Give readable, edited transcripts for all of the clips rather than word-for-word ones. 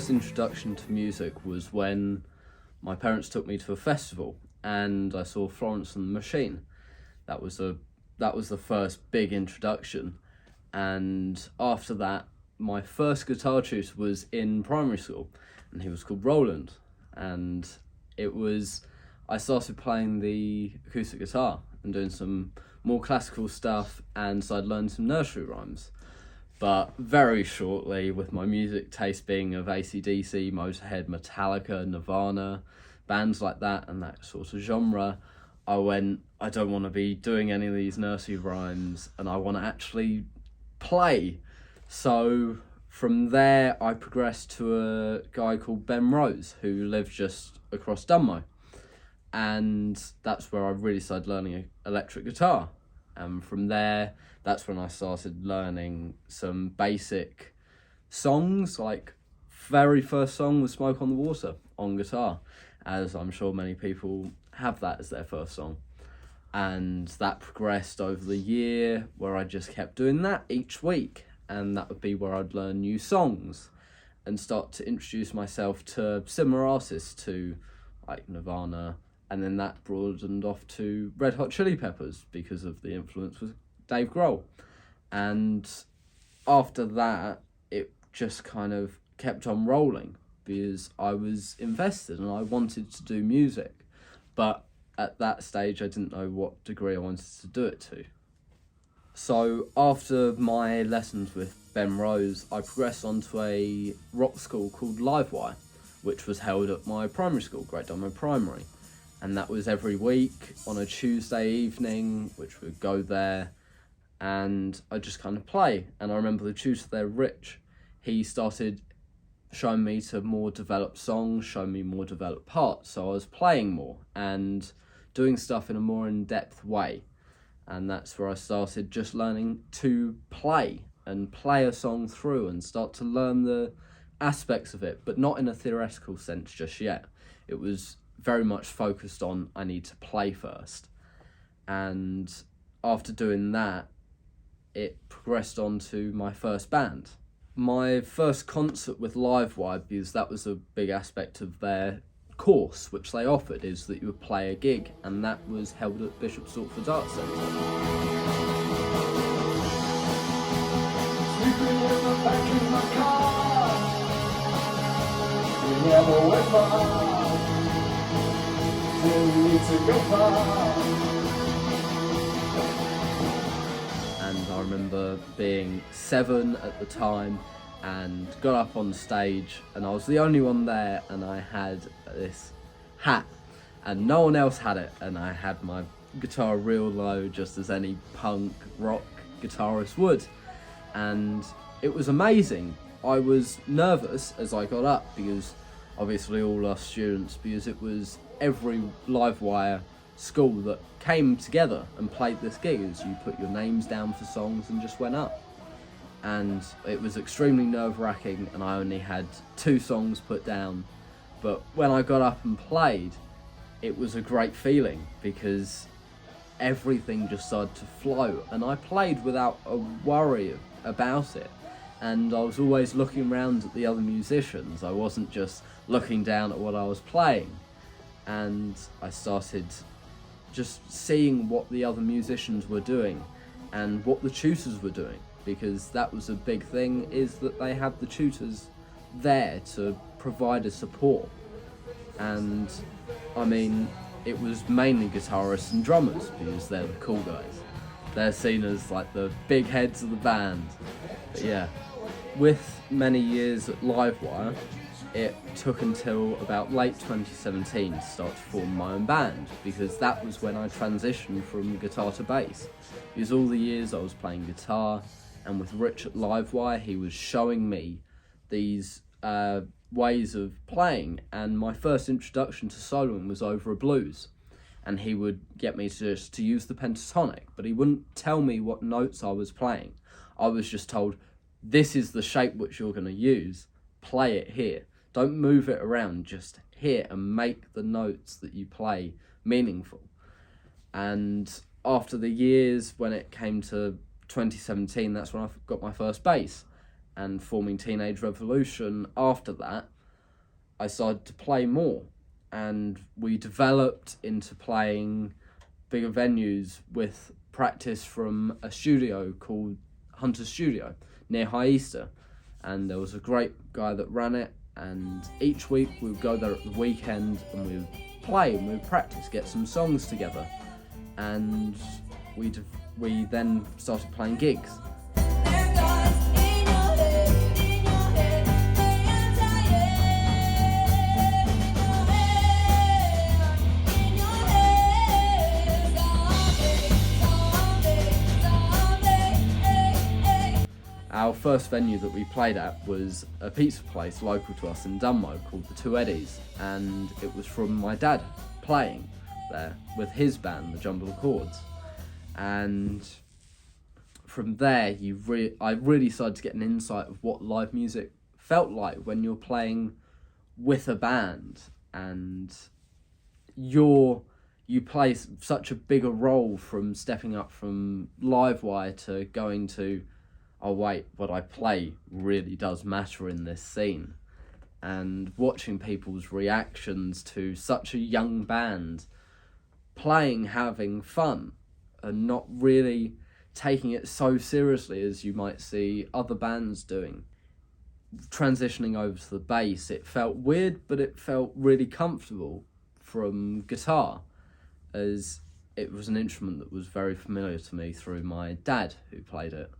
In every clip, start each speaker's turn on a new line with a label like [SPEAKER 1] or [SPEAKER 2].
[SPEAKER 1] first introduction to music was when my parents took me to a festival and I saw Florence and the Machine. That was the first big introduction. And after that, my first guitar tutor was in primary school, and he was called Walden. And I started playing the acoustic guitar and doing some more classical stuff, and so I'd learned some nursery rhymes. But very shortly, with my music taste being of AC/DC, Motorhead, Metallica, Nirvana, bands like that and that sort of genre, I went, I don't want to be doing any of these nursery rhymes, and I want to actually play. So from there, I progressed to a guy called Ben Rose, who lived just across Dunmow. And that's where I really started learning electric guitar. And from there, that's when I started learning some basic songs, like very first song was Smoke on the Water on guitar, as I'm sure many people have that as their first song. And that progressed over the year, where I just kept doing that each week, and that would be where I'd learn new songs and start to introduce myself to similar artists, to like Nirvana, and then that broadened off to Red Hot Chili Peppers because of the influence with Dave Grohl. And after that, it just kind of kept on rolling because I was invested and I wanted to do music. But at that stage, I didn't know what degree I wanted to do it to. So after my lessons with Ben Rose, I progressed onto a rock school called Livewire, which was held at my primary school, Great Dunmow Primary. And that was every week on a Tuesday evening, which we'd go there and I'd just kind of play. And I remember the tutor there, Rich, he started showing me to more developed songs, showing me more developed parts. So I was playing more and doing stuff in a more in-depth way. And that's where I started just learning to play and play a song through and start to learn the aspects of it, but not in a theoretical sense just yet. It was very much focused on I need to play first. And after doing that, it progressed on to my first band. My first concert with Livewire, because that was a big aspect of their course which they offered, is that you would play a gig, and that was held at Bishop Stortford's Arts Centre. And I remember being 7 at the time and got up on stage, and I was the only one there, and I had this hat and no one else had it, and I had my guitar real low, just as any punk rock guitarist would, and it was amazing. I was nervous as I got up, because obviously all our students, because it was every Livewire school that came together and played this gig, as you put your names down for songs and just went up. And it was extremely nerve-wracking, and I only had 2 songs put down. But when I got up and played, it was a great feeling, because everything just started to flow, and I played without a worry about it. And I was always looking around at the other musicians. I wasn't just looking down at what I was playing. And I started just seeing what the other musicians were doing and what the tutors were doing, because that was a big thing, is that they had the tutors there to provide a support. And I mean, it was mainly guitarists and drummers, because they're the cool guys. They're seen as like the big heads of the band. But yeah, with many years at Livewire, it took until about late 2017 to start to form my own band, because that was when I transitioned from guitar to bass. Because all the years I was playing guitar, and with Rich at Livewire, he was showing me these ways of playing, and my first introduction to soloing was over a blues. And he would get me to use the pentatonic, but he wouldn't tell me what notes I was playing. I was just told, this is the shape which you're going to use, play it here. Don't move it around, just here, and make the notes that you play meaningful. And after the years, when it came to 2017, that's when I got my first bass. And forming Teenage Revolution after that, I started to play more, and we developed into playing bigger venues with practice from a studio called Hunter's Studio near High Easter, and there was a great guy that ran it, and each week we would go there at the weekend and we would play and we would practice, get some songs together, and we then started playing gigs. Our first venue that we played at was a pizza place local to us in Dunmow called the Two Eddies, and it was from my dad playing there with his band, the Jumble of Chords. And from there, I really started to get an insight of what live music felt like when you're playing with a band, and you play such a bigger role from stepping up from live wire to going to, oh wait, what I play really does matter in this scene. And watching people's reactions to such a young band playing, having fun, and not really taking it so seriously as you might see other bands doing. Transitioning over to the bass, it felt weird, but it felt really comfortable from guitar, as it was an instrument that was very familiar to me through my dad who played it.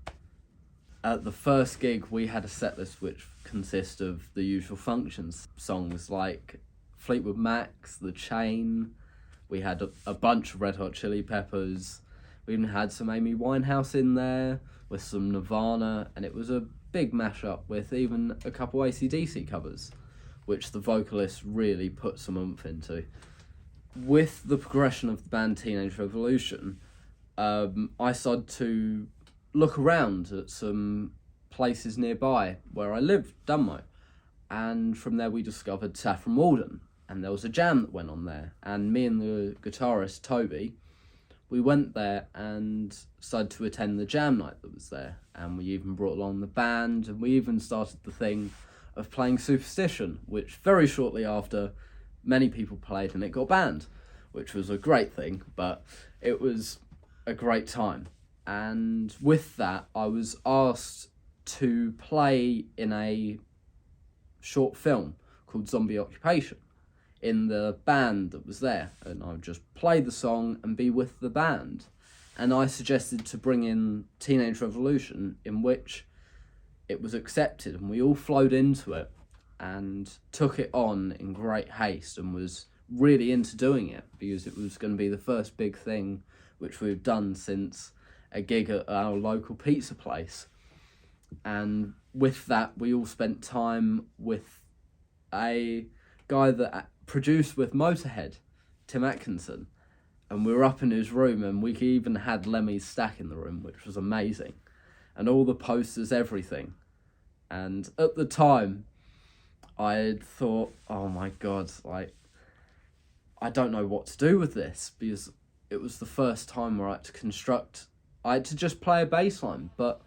[SPEAKER 1] At the first gig, we had a set list which consists of the usual functions, songs like Fleetwood Mac's, The Chain. We had a bunch of Red Hot Chili Peppers. We even had some Amy Winehouse in there with some Nirvana, and it was a big mashup with even a couple AC/DC covers, which the vocalist really put some oomph into. With the progression of the band Teenage Revolution, I started to look around at some places nearby where I lived, Dunmow, and from there we discovered Saffron Walden, and there was a jam that went on there, and me and the guitarist Toby, we went there and started to attend the jam night that was there, and we even brought along the band, and we even started the thing of playing Superstition, which very shortly after many people played and it got banned, which was a great thing, but it was a great time. And with that, I was asked to play in a short film called Zombie Occupation in the band that was there. And I would just play the song and be with the band. And I suggested to bring in Teenage Revolution, in which it was accepted and we all flowed into it and took it on in great haste and was really into doing it because it was going to be the first big thing which we've done since a gig at our local pizza place. And with that, we all spent time with a guy that produced with Motorhead, Tim Atkinson, and we were up in his room and we even had Lemmy's stack in the room, which was amazing, and all the posters, everything. And at the time, I had thought, oh my God, like, I don't know what to do with this, because it was the first time where I had to just play a bass line, but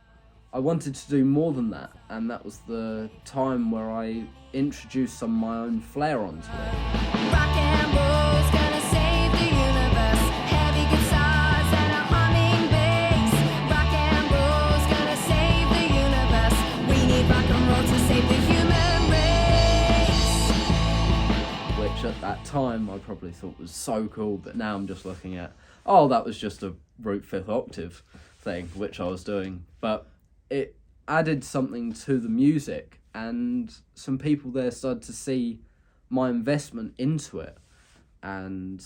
[SPEAKER 1] I wanted to do more than that, and that was the time where I introduced some of my own flair onto it.
[SPEAKER 2] Rock and roll's gonna save the universe. Heavy guitars and a humming bass. Rock and roll's gonna save the universe. We need rock and roll to save the human race.
[SPEAKER 1] Which at that time I probably thought was so cool, but now I'm just looking at, oh, that was just a root fifth octave thing, which I was doing. But it added something to the music, and some people there started to see my investment into it. And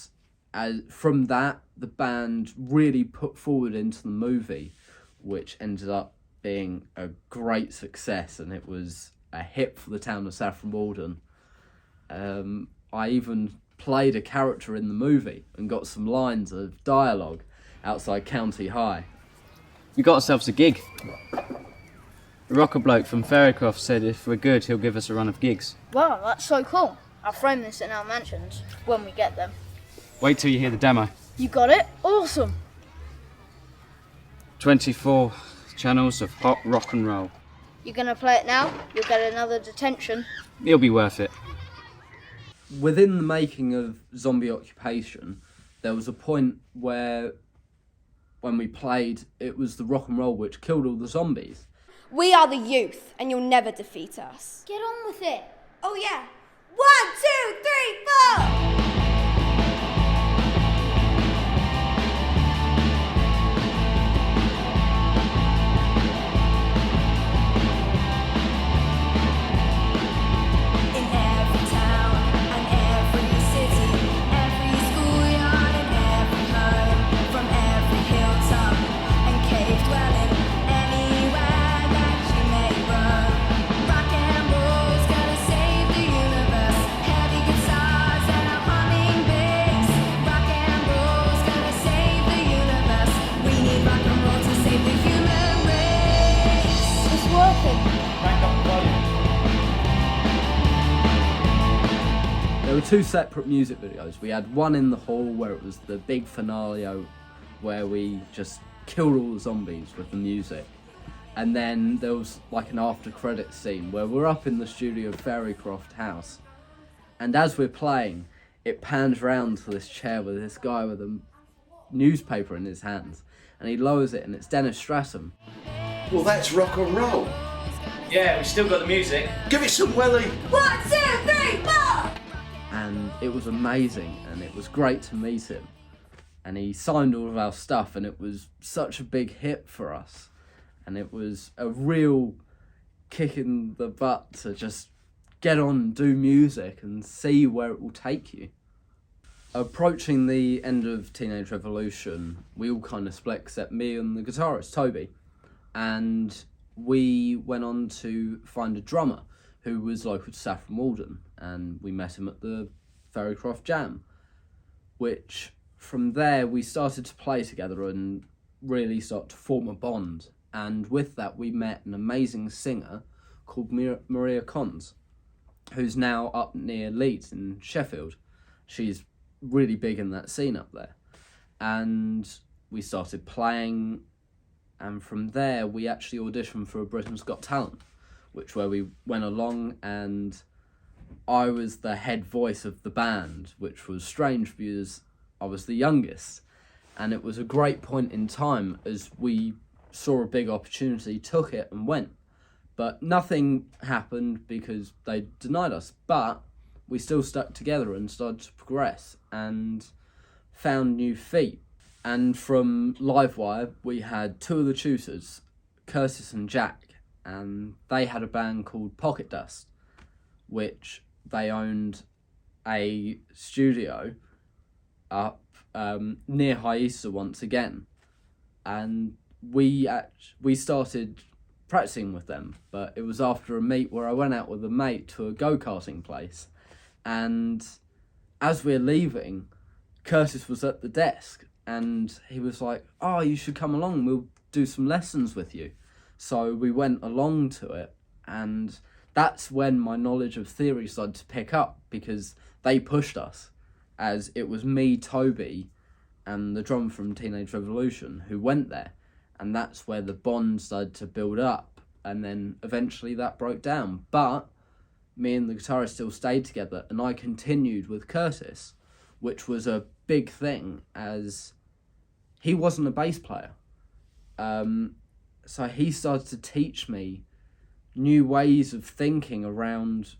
[SPEAKER 1] from that, the band really put forward into the movie, which ended up being a great success, and it was a hit for the town of Saffron Walden. I even played a character in the movie and got some lines of dialogue outside County High.
[SPEAKER 3] We got ourselves a gig. The rocker bloke from Ferrycroft said if we're good, he'll give us a run of gigs.
[SPEAKER 4] Wow, that's so cool. I'll frame this in our mansions when we get them.
[SPEAKER 3] Wait till you hear the demo.
[SPEAKER 4] You got it? Awesome.
[SPEAKER 3] 24 channels of hot rock and roll.
[SPEAKER 4] You're gonna play it now? You'll get another detention.
[SPEAKER 3] It'll be worth it.
[SPEAKER 1] within the making of Zombie Occupation, there was a point where, when we played, it was the rock and roll which killed all the zombies.
[SPEAKER 5] We are the youth, and you'll never defeat us.
[SPEAKER 4] Get on with it.
[SPEAKER 5] Oh yeah. 1, 2, 3, 4!
[SPEAKER 2] In every town and every city, every schoolyard and every home, from every hilltop and cave dwelling, anywhere that you may roam. Rock and roll's gonna save the universe. Heavy guitars and a humming bass. Rock and roll's gonna save the universe. We need rock and roll to save the human race.
[SPEAKER 4] It's working.
[SPEAKER 1] There were two separate music videos. We had one in the hall where it was the big finale where we just killed all the zombies with the music. And then there was like an after credits scene where we're up in the studio of Fairycroft House. And as we're playing, it pans round to this chair with this guy with a newspaper in his hands. And he lowers it and it's Dennis Stratham.
[SPEAKER 6] Well, that's rock and roll.
[SPEAKER 3] Yeah, we've still got the music.
[SPEAKER 6] Give it some Willie.
[SPEAKER 2] 1, 2, 3, 4!
[SPEAKER 1] And it was amazing and it was great to meet him. And he signed all of our stuff and it was such a big hit for us. And it was a real kick in the butt to just get on and do music and see where it will take you. Approaching the end of Teenage Revolution, we all kind of split except me and the guitarist, Toby. And we went on to find a drummer who was local to Saffron Walden, and we met him at the Fairycroft Jam, which from there we started to play together and really start to form a bond. And with that we met an amazing singer called Maria Cons, who's now up near Leeds in Sheffield. She's really big in that scene up there. And we started playing, and from there we actually auditioned for a Britain's Got Talent, where we went along and I was the head voice of the band, which was strange because I was the youngest. And it was a great point in time as we saw a big opportunity, took it and went. But nothing happened because they denied us. But we still stuck together and started to progress and found new feet. And from Livewire, we had two of the tutors, Curtis and Jack, and they had a band called Pocket Dust, which they owned a studio up near High Easter once again. And we started practicing with them, but it was after a meet where I went out with a mate to a go-karting place, and as we're leaving, Curtis was at the desk and he was like, "Oh, you should come along, we'll do some lessons with you." So we went along to it, and that's when my knowledge of theory started to pick up, because they pushed us, as it was me, Toby, and the drummer from Teenage Revolution who went there, and that's where the bond started to build up, and then eventually that broke down. But me and the guitarist still stayed together, and I continued with Curtis, which was a big thing, as he wasn't a bass player. So he started to teach me new ways of thinking around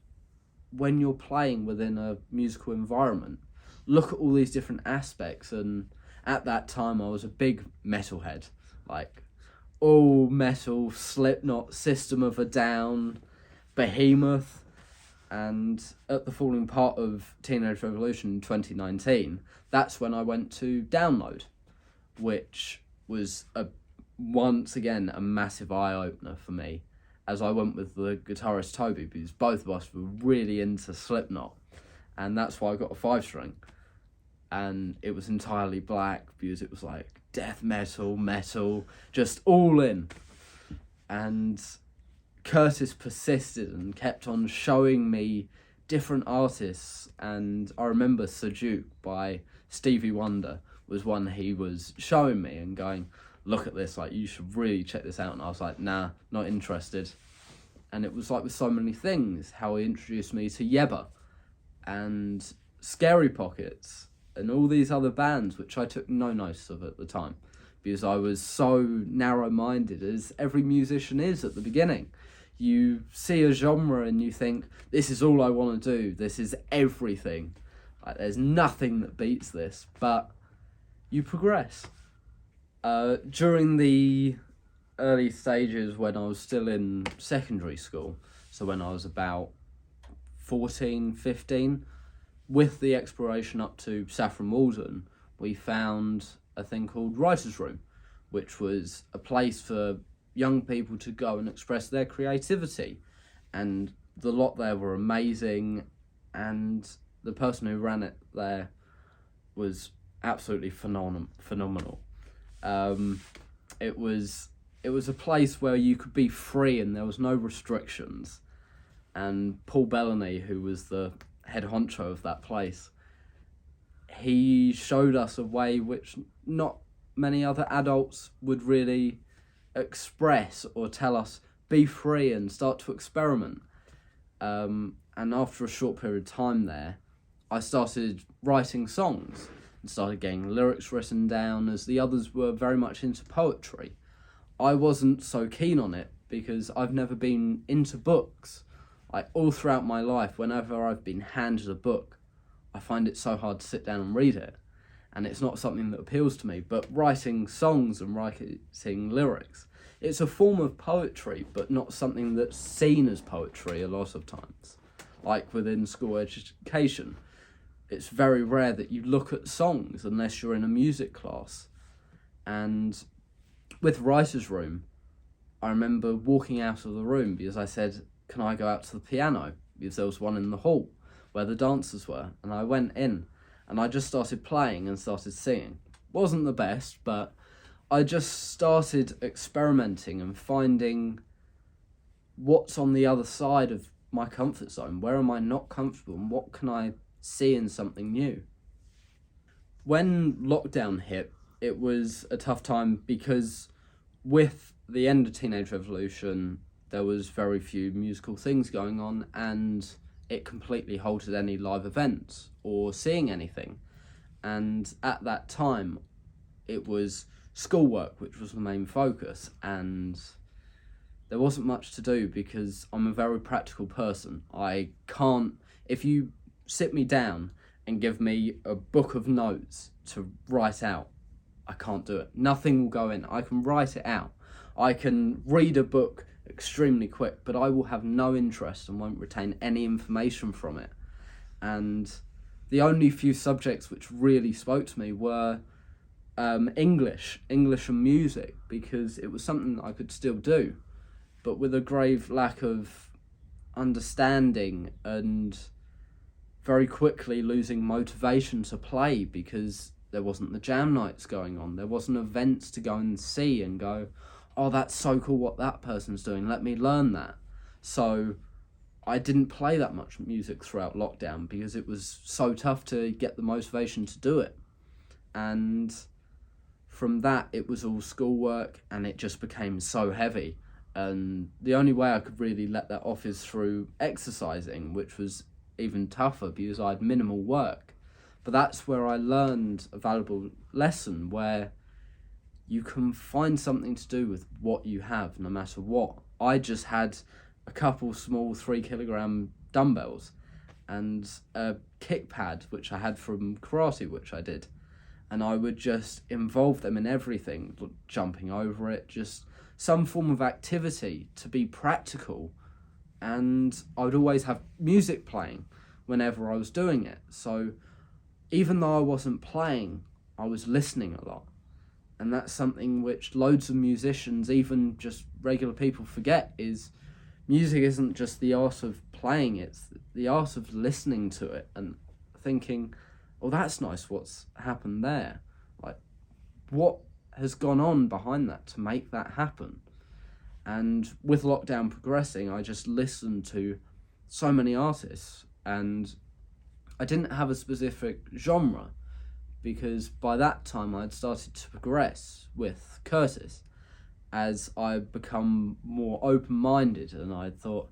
[SPEAKER 1] when you're playing within a musical environment. Look at all these different aspects, and at that time I was a big metalhead, like all metal, Slipknot, System of a Down, Behemoth. And at the falling part of Teenage Revolution in 2019, that's when I went to Download, which was once again a massive eye-opener for me, as I went with the guitarist Toby, because both of us were really into Slipknot, and that's why I got a 5-string. And it was entirely black, because it was like death metal, just all in. And Curtis persisted and kept on showing me different artists, and I remember Sejuk by Stevie Wonder was one he was showing me and going, "Look at this, like you should really check this out." And I was like, "Nah, not interested." And it was like with so many things, how he introduced me to Yebba, and Scary Pockets and all these other bands, which I took no notice of at the time because I was so narrow-minded, as every musician is at the beginning. You see a genre and you think, this is all I want to do, this is everything. Like, there's nothing that beats this, but you progress. During the early stages when I was still in secondary school, so when I was about 14, 15, with the exploration up to Saffron Walden, we found a thing called Writer's Room, which was a place for young people to go and express their creativity. And the lot there were amazing, and the person who ran it there was absolutely phenomenal. It was a place where you could be free and there was no restrictions. And Paul Bellamy, who was the head honcho of that place, he showed us a way which not many other adults would really express or tell us, be free and start to experiment. And after a short period of time there, I started writing songs and started getting lyrics written down, as the others were very much into poetry. I wasn't so keen on it because I've never been into books. Like, all throughout my life, whenever I've been handed a book, I find it so hard to sit down and read it, and it's not something that appeals to me. But writing songs and writing lyrics, it's a form of poetry, but not something that's seen as poetry a lot of times. Like within school education, it's very rare that you look at songs unless you're in a music class. And with Writer's Room, I remember walking out of the room because I said, can I go out to the piano? Because there was one in the hall where the dancers were. And I went in and I just started playing and started singing. Wasn't the best, but I just started experimenting and finding what's on the other side of my comfort zone. Where am I not comfortable and what can I see in something new? When lockdown hit, it was a tough time because with the end of Teenage Revolution, there was very few musical things going on, and it completely halted any live events or seeing anything. And at that time, it was schoolwork, which was the main focus, and there wasn't much to do because I'm a very practical person. I can't, if you sit me down and give me a book of notes to write out, I can't do it. Nothing will go in. I can write it out. I can read a book extremely quick, but I will have no interest and won't retain any information from it. And the only few subjects which really spoke to me were English and music, because it was something I could still do, but with a grave lack of understanding and very quickly losing motivation to play because there wasn't the jam nights going on. There wasn't events to go and see and go, oh, that's so cool what that person's doing, let me learn that. So I didn't play that much music throughout lockdown because it was so tough to get the motivation to do it. And from that, it was all schoolwork and it just became so heavy. And the only way I could really let that off is through exercising, which was even tougher because I had minimal work. But that's where I learned a valuable lesson, where you can find something to do with what you have, no matter what. I just had a couple small 3-kilogram dumbbells and a kick pad, which I had from karate, which I did. And I would just involve them in everything, jumping over it, just some form of activity to be practical. And I would always have music playing whenever I was doing it. So even though I wasn't playing, I was listening a lot. And that's something which loads of musicians, even just regular people, forget, is music isn't just the art of playing, it's the art of listening to it and thinking, oh, that's nice what's happened there. Like, what has gone on behind that to make that happen? And with lockdown progressing, I just listened to so many artists, and I didn't have a specific genre, because by that time I'd started to progress with Curtis as I become more open-minded, and I thought,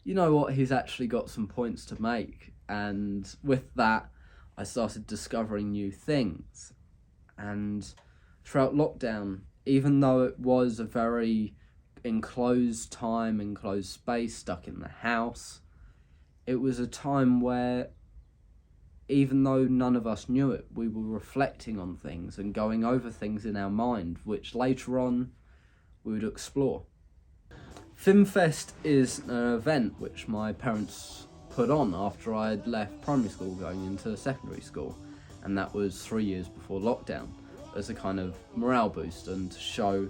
[SPEAKER 1] you know what, he's actually got some points to make, And with that, I started discovering new things. And throughout lockdown, even though it was a very enclosed time, enclosed space, stuck in the house, it was a time where, even though none of us knew it, we were reflecting on things and going over things in our mind, which later on we would explore. Fynfest is an event which my parents put on after I had left primary school going into secondary school, and that was 3 years before lockdown, as a kind of morale boost and to show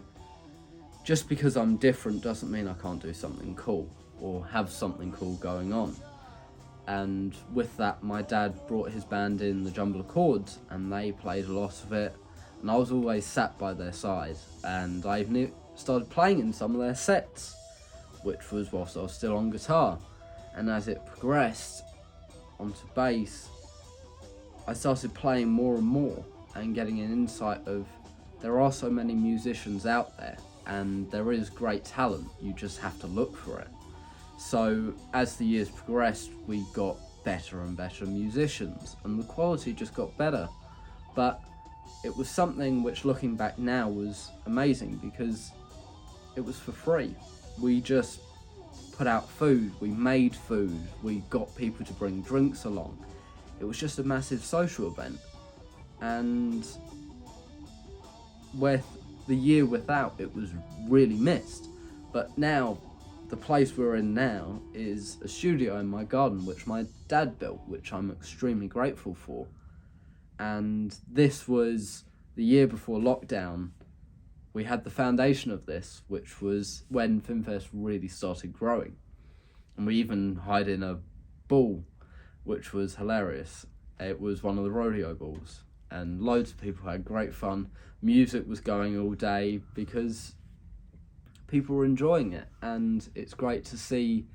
[SPEAKER 1] just because I'm different doesn't mean I can't do something cool or have something cool going on. And with that, my dad brought his band in, the Jumble Accords, and they played a lot of it, and I was always sat by their side, and I even started playing in some of their sets, which was whilst I was still on guitar. And as it progressed onto bass, I started playing more and more and getting an insight of there are so many musicians out there and there is great talent, you just have to look for it. So as the years progressed, we got better and better musicians and the quality just got better. But it was something which, looking back now, was amazing because it was for free. We just put out food, we made food, we got people to bring drinks along. It was just a massive social event. And with the year without, it was really missed. But now, the place we're in now is a studio in my garden which my dad built, which I'm extremely grateful for. And this was the year before lockdown. We had the foundation of this, which was when Fynfest really started growing. And we even hired in a bull, which was hilarious. It was one of the rodeo bulls, and loads of people had great fun. Music was going all day because people were enjoying it, and it's great to see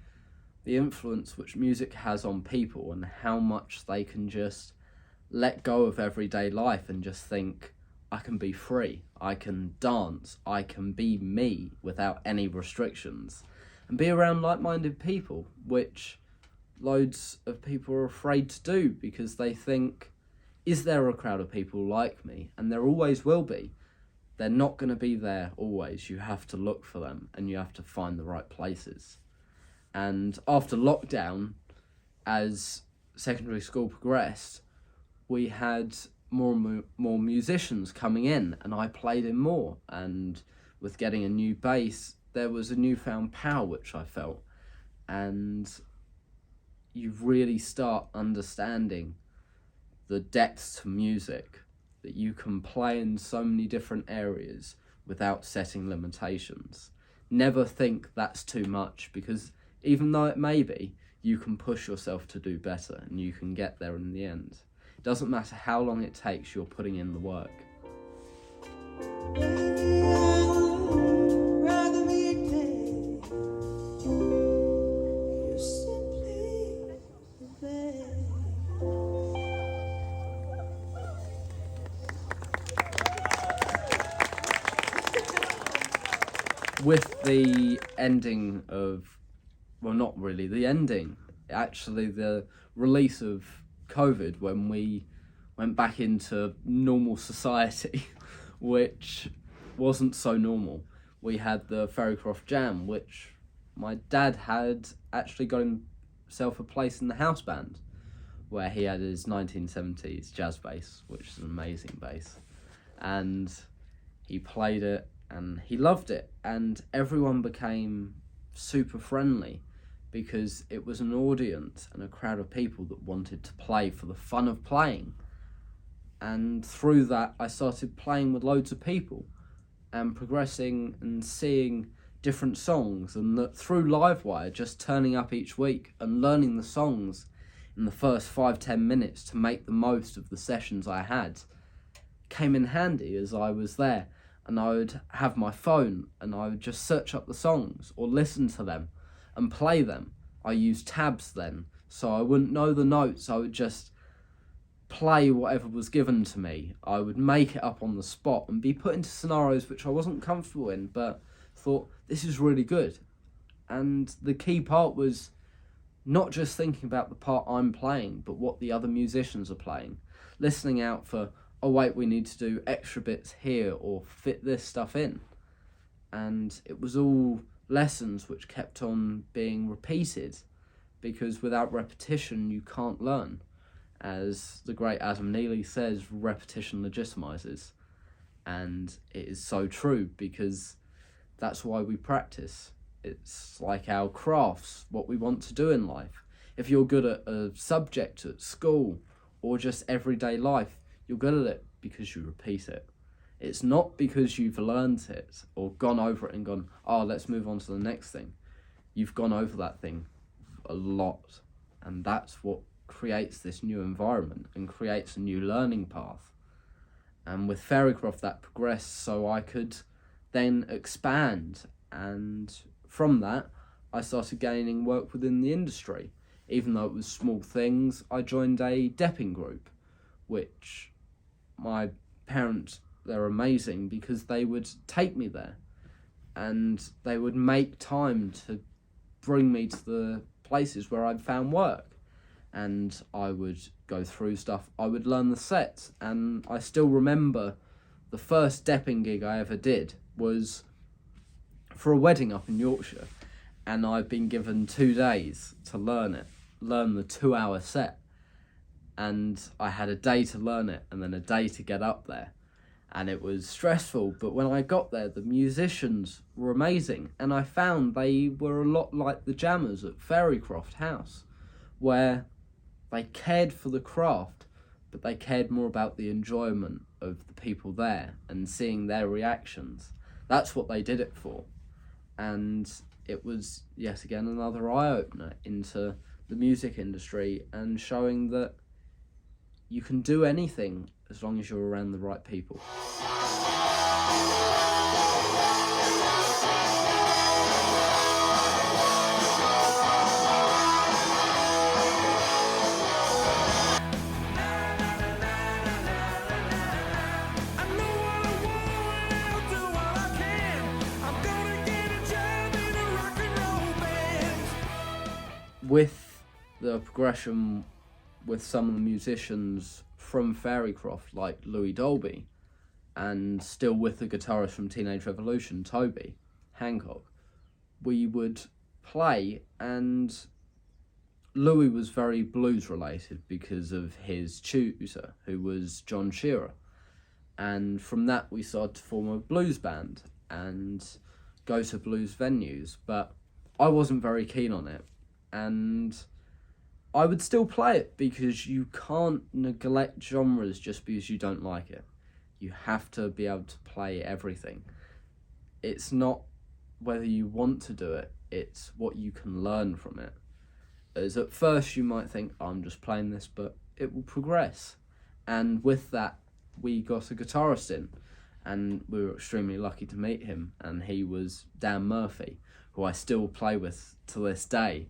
[SPEAKER 1] the influence which music has on people and how much they can just let go of everyday life and just think, I can be free, I can dance, I can be me without any restrictions, and be around like-minded people, which loads of people are afraid to do because they think, is there a crowd of people like me? And there always will be. They're not going to be there always. You have to look for them and you have to find the right places. And after lockdown, as secondary school progressed, we had more musicians coming in, and I played in more. And with getting a new bass, there was a newfound power which I felt. And you really start understanding the depths to music, that you can play in so many different areas without setting limitations. Never think that's too much, because even though it may be, you can push yourself to do better and you can get there in the end. It doesn't matter how long it takes, you're putting in the work. With the ending of, well, not really the ending, actually the release of COVID, when we went back into normal society, which wasn't so normal. We had the Ferrycroft Jam, which my dad had actually got himself a place in the house band, where he had his 1970s jazz bass, which is an amazing bass. And he played it, and he loved it, and everyone became super friendly because it was an audience and a crowd of people that wanted to play for the fun of playing. And through that, I started playing with loads of people and progressing and seeing different songs, and that through Livewire, just turning up each week and learning the songs in the first 5-10 minutes to make the most of the sessions I had came in handy as I was there. And I would have my phone and I would just search up the songs or listen to them and play them. I used tabs then, so I wouldn't know the notes. I would just play whatever was given to me. I would make it up on the spot and be put into scenarios which I wasn't comfortable in, but thought, this is really good. And the key part was not just thinking about the part I'm playing, but what the other musicians are playing. Listening out for, oh wait, we need to do extra bits here or fit this stuff in. And it was all lessons which kept on being repeated, because without repetition you can't learn. As the great Adam Neely says, repetition legitimizes. And it is so true, because that's why we practice. It's like our crafts, what we want to do in life. If you're good at a subject at school or just everyday life, you're good at it because you repeat it. It's not because you've learned it or gone over it and gone, oh, let's move on to the next thing. You've gone over that thing a lot, and that's what creates this new environment and creates a new learning path. And with Fairycroft that progressed so I could then expand, and from that I started gaining work within the industry. Even though it was small things, I joined a depping group, which my parents, they're amazing, because they would take me there and they would make time to bring me to the places where I'd found work, and I would go through stuff, I would learn the sets. And I still remember the first depping gig I ever did was for a wedding up in Yorkshire, and I'd been given 2 days to learn the 2-hour set, and I had a day to learn it and then a day to get up there, and it was stressful. But when I got there, the musicians were amazing, and I found they were a lot like the jammers at Fairycroft House, where they cared for the craft, but they cared more about the enjoyment of the people there and seeing their reactions. That's what they did it for. And it was, yet again, another eye-opener into the music industry, and showing that you can do anything as long as you're around the right people. With the progression with some of the musicians from Fairycroft, like Louis Dolby, and still with the guitarist from Teenage Revolution, Toby Hancock, we would play, and Louis was very blues related because of his tutor, who was John Shearer. And from that we started to form a blues band and go to blues venues, but I wasn't very keen on it. And I would still play it, because you can't neglect genres just because you don't like it. You have to be able to play everything. It's not whether you want to do it, it's what you can learn from it. As at first you might think, oh, I'm just playing this, but it will progress. And with that, we got a guitarist in, and we were extremely lucky to meet him, and he was Dan Murphy, who I still play with to this day.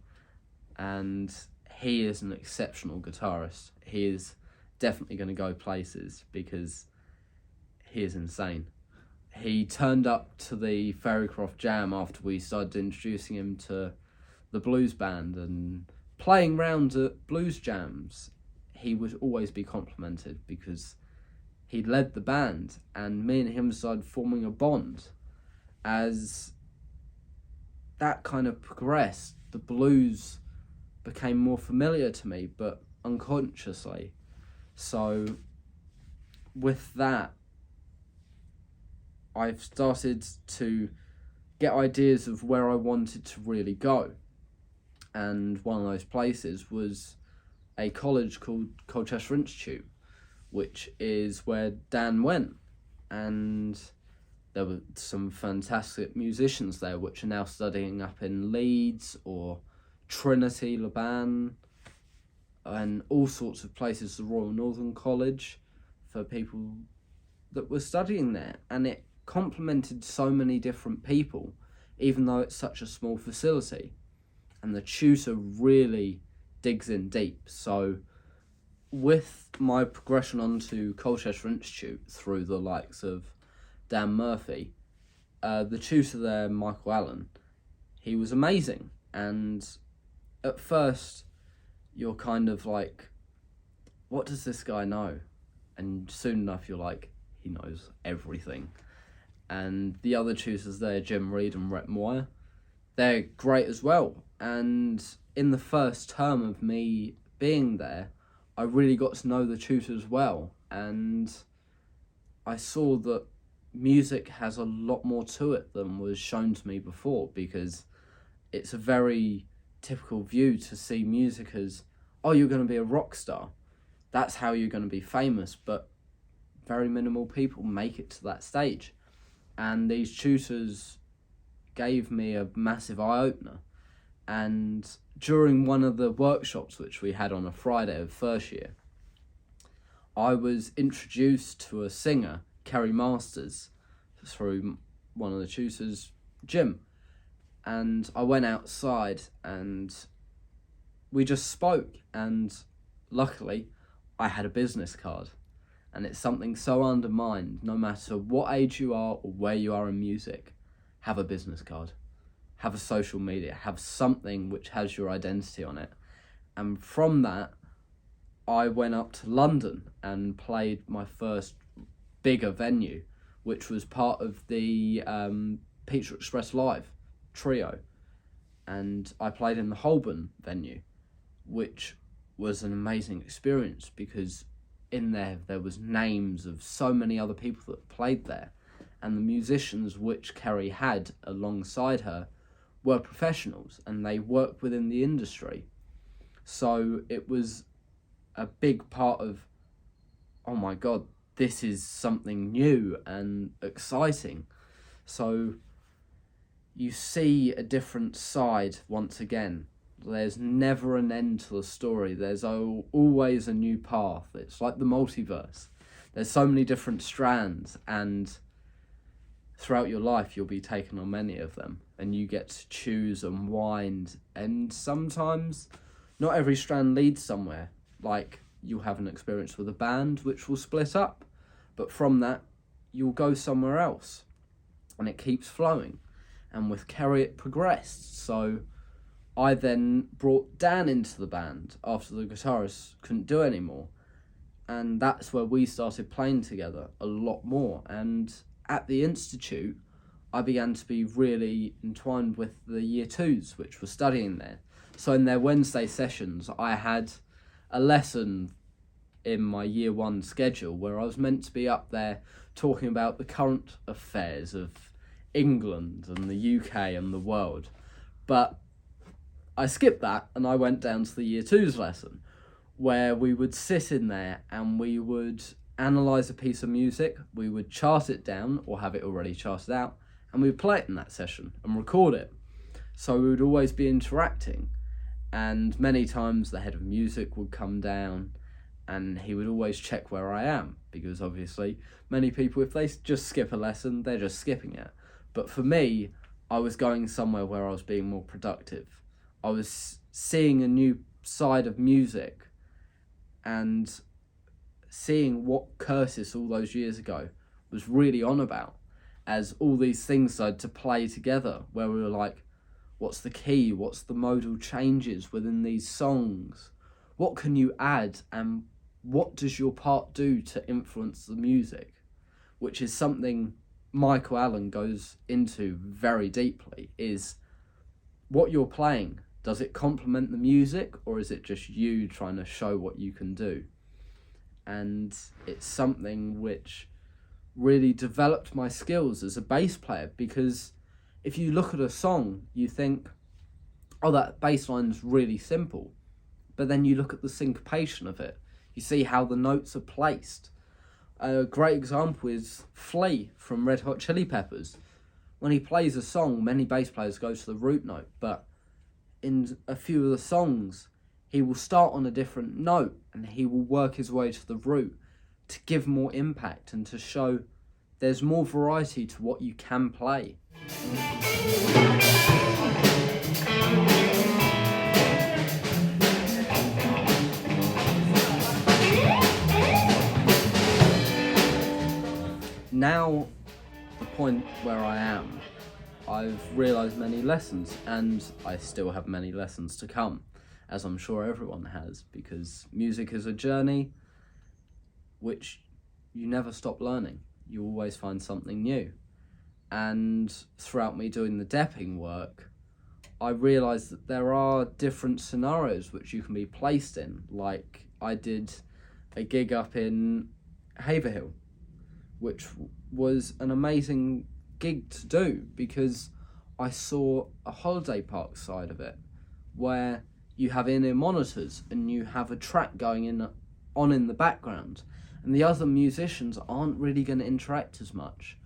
[SPEAKER 1] And he is an exceptional guitarist. He is definitely going to go places, because he is insane. He turned up to the Fairycroft Jam after we started introducing him to the blues band and playing round at blues jams. He would always be complimented because he led the band, and me and him started forming a bond. As that kind of progressed, the blues became more familiar to me, but unconsciously. So with that, I've started to get ideas of where I wanted to really go. And one of those places was a college called Colchester Institute, which is where Dan went. And there were some fantastic musicians there, which are now studying up in Leeds or Trinity, Laban, and all sorts of places, the Royal Northern College, for people that were studying there. And it complemented so many different people, even though it's such a small facility. And the tutor really digs in deep. So with my progression onto Colchester Institute through the likes of Dan Murphy, the tutor there, Michael Allen, he was amazing. And at first you're kind of like, what does this guy know? And soon enough you're like, he knows everything. And the other tutors there, Jim Reed and Rhett Moyer, they're great as well. And in the first term of me being there, I really got to know the tutors well. And I saw that music has a lot more to it than was shown to me before, because it's a very typical view to see music as, oh, you're going to be a rock star. That's how you're going to be famous. But very minimal people make it to that stage. And these tutors gave me a massive eye-opener. And during one of the workshops which we had on a Friday of first year, I was introduced to a singer, Kerry Masters, through one of the tutors, Jim. And I went outside and we just spoke, and luckily I had a business card. And it's something so undermined, no matter what age you are or where you are in music, have a business card, have a social media, have something which has your identity on it. And from that, I went up to London and played my first bigger venue, which was part of the Pizza Express Live trio. And I played in the Holborn venue, which was an amazing experience, because in there was names of so many other people that played there, and the musicians which Kerry had alongside her were professionals and they worked within the industry. So it was a big part of, oh my god, this is something new and exciting. So you see a different side once again. There's never an end to the story. There's always a new path. It's like the multiverse. There's so many different strands, and throughout your life you'll be taken on many of them, and you get to choose and wind. And sometimes not every strand leads somewhere. Like, you'll have an experience with a band which will split up, but from that you'll go somewhere else, and it keeps flowing. And with Kerry it progressed. So I then brought Dan into the band after the guitarist couldn't do anymore. And that's where we started playing together a lot more. And at the Institute, I began to be really entwined with the Year 2s, which were studying there. So in their Wednesday sessions, I had a lesson in my Year 1 schedule where I was meant to be up there talking about the current affairs of England and the UK and the world. But I skipped that and I went down to the Year 2's lesson, where we would sit in there and we would analyse a piece of music, we would chart it down or have it already charted out, and we would play it in that session and record it. So we would always be interacting, and many times the head of music would come down and he would always check where I am, because obviously many people, if they just skip a lesson, they're just skipping it. But for me, I was going somewhere where I was being more productive. I was seeing a new side of music and seeing what Curtis all those years ago was really on about, as all these things started to play together, where we were like, what's the key? What's the modal changes within these songs? What can you add? And what does your part do to influence the music? Which is something Michael Allen goes into very deeply, is what you're playing. Does it complement the music, or is it just you trying to show what you can do? And it's something which really developed my skills as a bass player, because if you look at a song, you think, oh, that bass line's really simple. But then you look at the syncopation of it. You see how the notes are placed. A great example is Flea from Red Hot Chili Peppers. When he plays a song, many bass players go to the root note, but in a few of the songs, he will start on a different note and he will work his way to the root to give more impact and to show there's more variety to what you can play. Now, the point where I am, I've realised many lessons, and I still have many lessons to come. as I'm sure everyone has, because music is a journey which you never stop learning. You always find something new. And throughout me doing the depping work, I realised that there are different scenarios which you can be placed in. Like, I did a gig up in Haverhill, which was an amazing gig to do because I saw a holiday park side of it where you have in-ear monitors and you have a track going on in the background, and the other musicians aren't really going to interact as much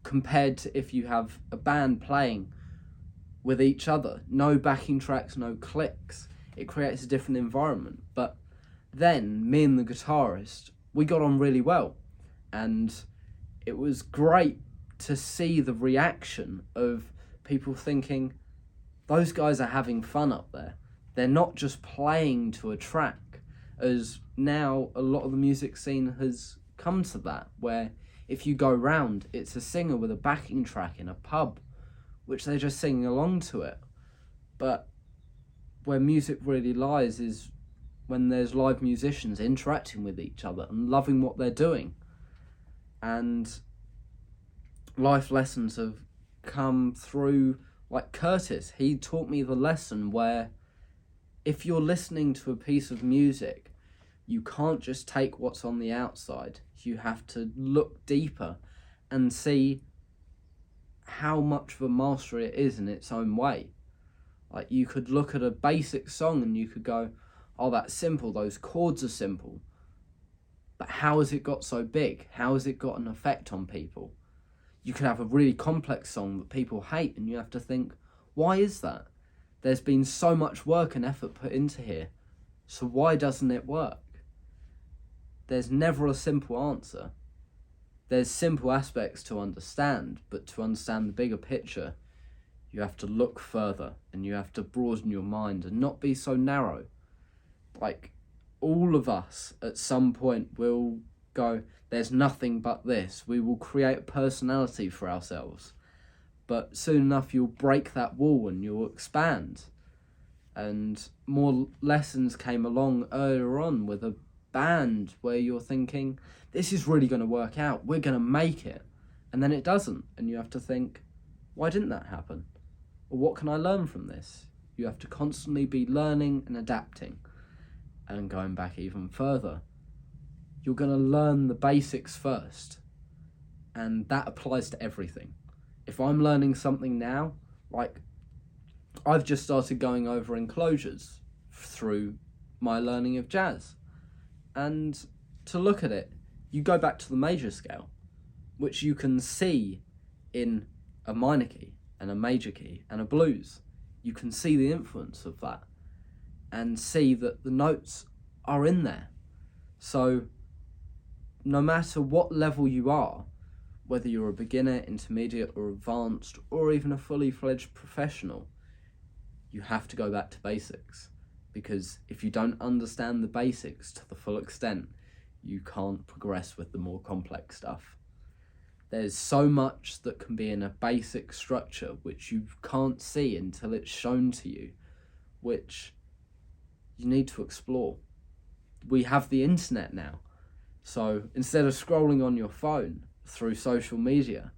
[SPEAKER 1] compared to if you have a band playing with each other. No backing tracks, no clicks. It creates a different environment. But then me and the guitarist, we got on really well, and it was great to see the reaction of people thinking, those guys are having fun up there. They're not just playing to a track, as now a lot of the music scene has come to that, where if you go round, it's a singer with a backing track in a pub, which they're just singing along to it. But where music really lies is when there's live musicians interacting with each other and loving what they're doing. And life lessons have come through, like Curtis. He taught me the lesson where if you're listening to a piece of music, you can't just take what's on the outside. You have to look deeper and see how much of a mastery it is in its own way. Like, you could look at a basic song and you could go, oh, that's simple, those chords are simple. But how has it got so big? How has it got an effect on people? You could have a really complex song that people hate and you have to think, why is that? There's been so much work and effort put into here, so why doesn't it work? There's never a simple answer. There's simple aspects to understand, but to understand the bigger picture, you have to look further and you have to broaden your mind and not be so narrow. Like, all of us at some point will go, there's nothing but this. We will create a personality for ourselves. But soon enough you'll break that wall and you'll expand. And more lessons came along earlier on with a band where you're thinking, this is really going to work out, we're going to make it, and then it doesn't, and you have to think, why didn't that happen? Or what can I learn from this? You have to constantly be learning and adapting. And going back even further, you're going to learn the basics first, and that applies to everything. If I'm learning something now, like I've just started going over enclosures through my learning of jazz, and to look at it, you go back to the major scale, which you can see in a minor key and a major key and a blues. You can see the influence of that and see that the notes are in there. So no matter what level you are, whether you're a beginner, intermediate or advanced, or even a fully fledged professional, you have to go back to basics. Because if you don't understand the basics to the full extent, you can't progress with the more complex stuff. There's so much that can be in a basic structure which you can't see until it's shown to you, which you need to explore. We have the internet now, so instead of scrolling on your phone through social media,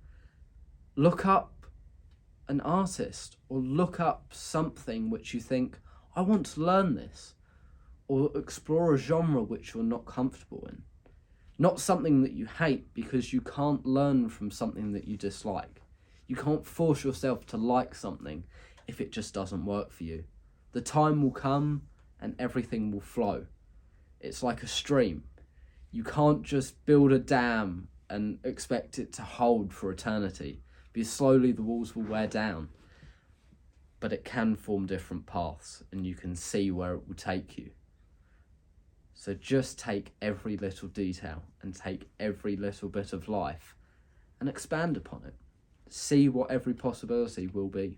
[SPEAKER 1] look up an artist or look up something which you think, I want to learn this, or explore a genre which you're not comfortable in. Not something that you hate, because you can't learn from something that you dislike. You can't force yourself to like something if it just doesn't work for you. The time will come and everything will flow. It's like a stream. You can't just build a dam and expect it to hold for eternity, because slowly the walls will wear down. But it can form different paths and you can see where it will take you. So just take every little detail and take every little bit of life and expand upon it. See what every possibility will be.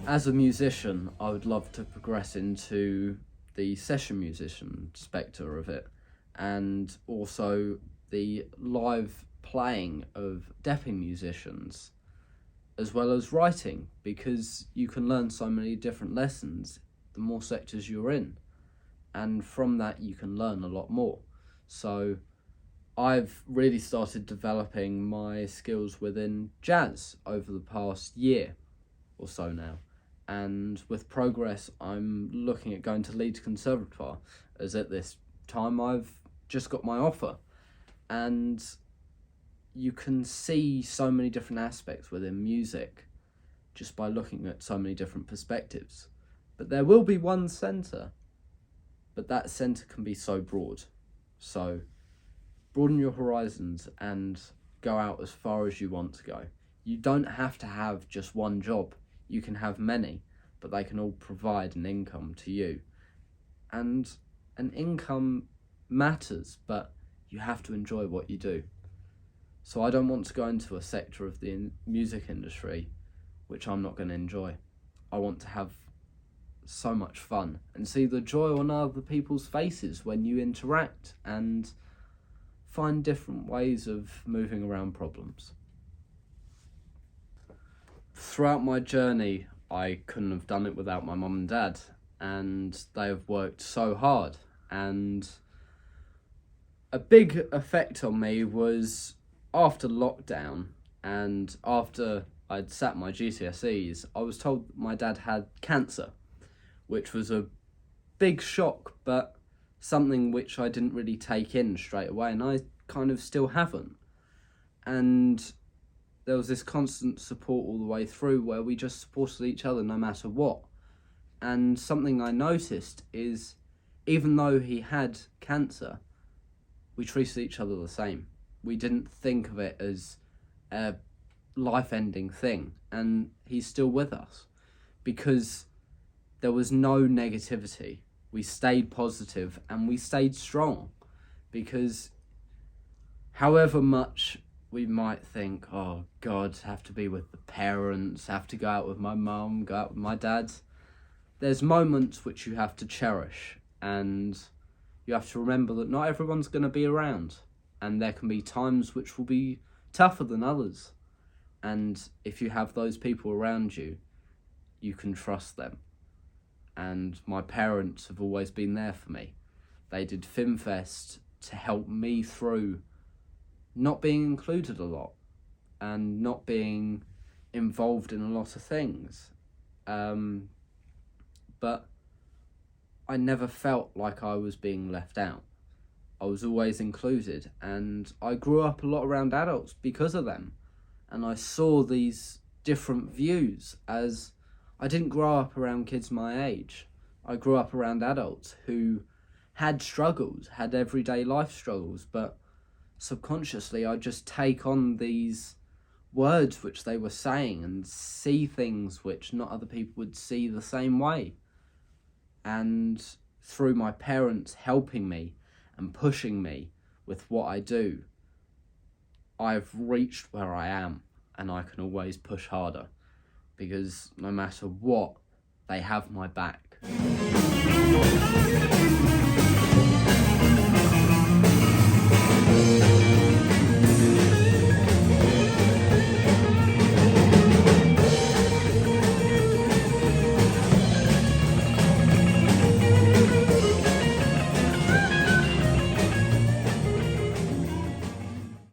[SPEAKER 1] As a musician, I would love to progress into the session musician spectre of it, and also the live playing of deafing musicians, as well as writing, because you can learn so many different lessons the more sectors you're in, and from that you can learn a lot more. So I've really started developing my skills within jazz over the past year or so now, and with progress I'm looking at going to Leeds Conservatoire, as at this time I've just got my offer. And you can see so many different aspects within music just by looking at so many different perspectives. But there will be one centre, but that centre can be so broad. So broaden your horizons and go out as far as you want to go. You don't have to have just one job. You can have many, but they can all provide an income to you. And an income matters, but you have to enjoy what you do. So I don't want to go into a sector of the music industry which I'm not going to enjoy. I want to have so much fun and see the joy on other people's faces when you interact and find different ways of moving around problems. Throughout my journey, I couldn't have done it without my mum and dad, and they have worked so hard. And a big effect on me was after lockdown and after I'd sat my GCSEs, I was told my dad had cancer, which was a big shock, but something which I didn't really take in straight away, and I kind of still haven't. And there was this constant support all the way through where we just supported each other no matter what. And something I noticed is, even though he had cancer, we treated each other the same. We didn't think of it as a life-ending thing, and he's still with us because there was no negativity. We stayed positive and we stayed strong, because however much we might think, oh God, have to be with the parents, have to go out with my mum, go out with my dad, there's moments which you have to cherish, and you have to remember that not everyone's going to be around, and there can be times which will be tougher than others. And if you have those people around you, you can trust them. And my parents have always been there for me. They did Fynn to help me through not being included a lot and not being involved in a lot of things. But I never felt like I was being left out. I was always included, and I grew up a lot around adults because of them. And I saw these different views, as I didn't grow up around kids my age. I grew up around adults who had struggles, had everyday life struggles, but subconsciously I just take on these words which they were saying and see things which not other people would see the same way. And through my parents helping me and pushing me with what I do, I've reached where I am, and I can always push harder, because no matter what, they have my back.